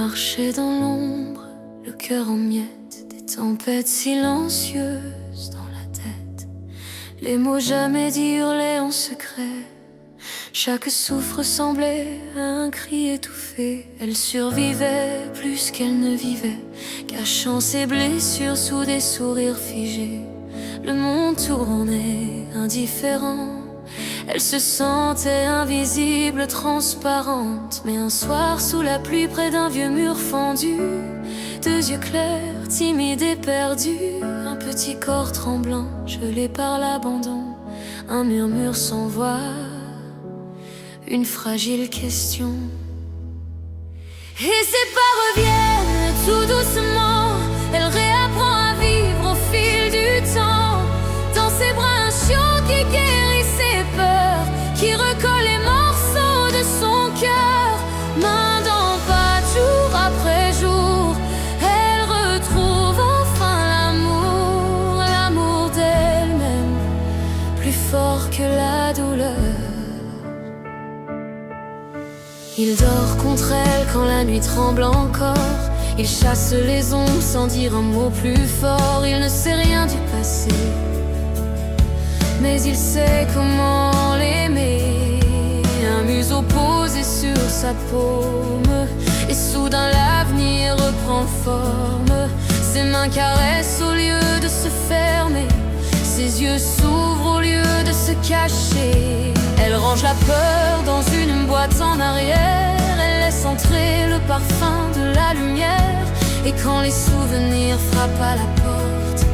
marchait dans l'ombre, le cœur en miettes, des tempêtes silencieuses dans la tête. Les mots jamais dits hurlaient en secret. Chaque souffle ressemblait à un cri étouffé. Elle survivait plus qu'elle ne vivait, cachant ses blessures sous des sourires figés. Le monde tournait indifférent. Elle se sentait invisible, transparente. Mais un soir, sous la pluie, près d'un vieux mur fendu, deux yeux clairs, timides et perdus, un petit corps tremblant, gelé par l'abandon, un murmure sans voix, une fragile question. Et ses pas reviennent tout doucement. Elle réapprend à vivre au fil du temps. Dans ses bras un chiot qui guérit ses peurs, qui recolle les morceaux de son cœur. Main dans pas, jour après jour, elle retrouve enfin l'amour, l'amour d'elle-même, plus fort que la douleur. Il dort contre elle quand la nuit tremble encore. Il chasse les ombres sans dire un mot plus fort. Il ne sait rien du passé, mais il sait comment l'aimer. Un museau posé sur sa paume, et soudain l'avenir reprend forme. Ses mains caressent au lieu de se fermer. Ses yeux s'ouvrent au lieu de se cacher. Elle range la peur dans une boîte en arrière. Elle laisse entrer le parfum de la lumière. Et quand les souvenirs frappent à la porte,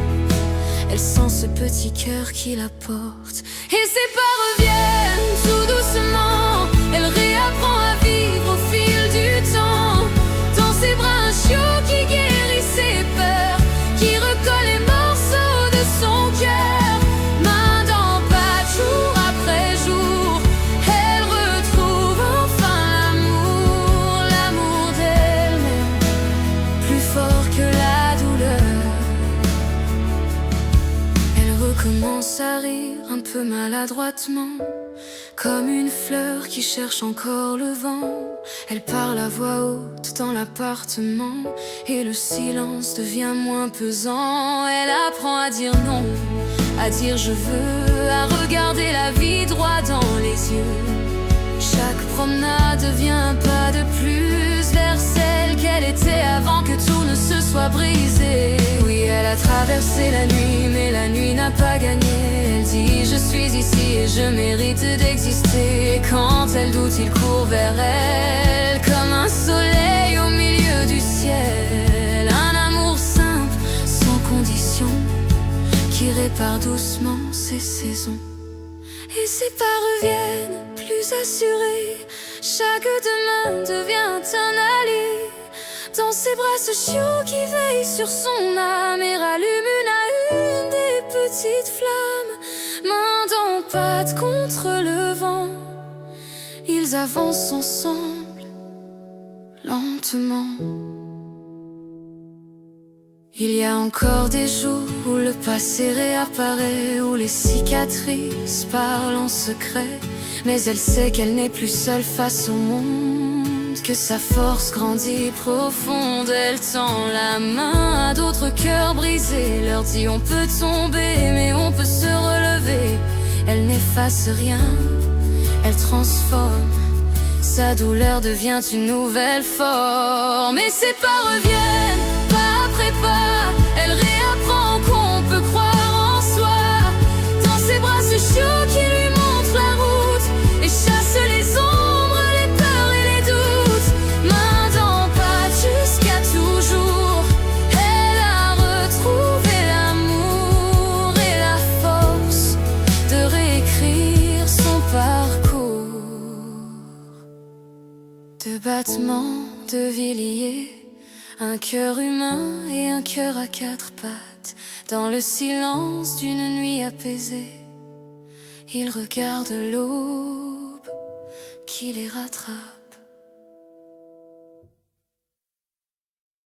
elle sent ce petit cœur qui la porte. Et ses pas reviennent tout doucement. Elle réapprend à vivre au fil du temps. Dans ses bras un chiot qui guérit ses peurs, qui recolle les morceaux de son cœur. Main dans pas, jour après jour, elle retrouve enfin l'amour, l'amour d'elle-même, plus fort que la douleur. Elle recommence à rire un peu maladroitement, comme une fleur qui cherche encore le vent. Elle parle à voix haute dans l'appartement, et le silence devient moins pesant. Elle apprend à dire non, à dire je veux, à regarder la vie droit dans les yeux. Chaque promenade devient un pas de plus vers celle qu'elle était avant que tout ne se soit brisé. Oui, elle a traversé la nuit, mais la nuit n'a pas gagné. Elle dit je suis ici et je mérite d'exister. Et quand elle doute, il court vers elle comme un soleil au milieu du ciel. Un amour simple, sans condition, qui répare doucement ses saisons. Et ses pas reviennent plus assurés. Chaque demain devient un allié. Dans ses bras ce chiot qui veille sur son âme et rallume une à une des petites flammes. Main dans patte contre le vent, ils avancent ensemble, lentement. Il y a encore des jours où le passé réapparaît, où les cicatrices parlent en secret. Mais elle sait qu'elle n'est plus seule face au monde, que sa force grandit profonde. Elle tend la main à d'autres cœurs brisés, leur dit on peut tomber mais on peut se relever. Elle n'efface rien, elle transforme. Sa douleur devient une nouvelle forme. Et ses pas reviennent pas après pas. Elle réapprend qu'on peut croire en soi. Dans ses bras ce chiot qui lui montre la route et chasse les ombres, les peurs et les doutes. Main dans patte jusqu'à toujours, elle a retrouvé l'amour et la force de réécrire son parcours. Deux battements de vie liés, un cœur humain et un cœur à quatre pattes. Dans le silence d'une nuit apaisée, ils regardent l'aube qui les rattrape.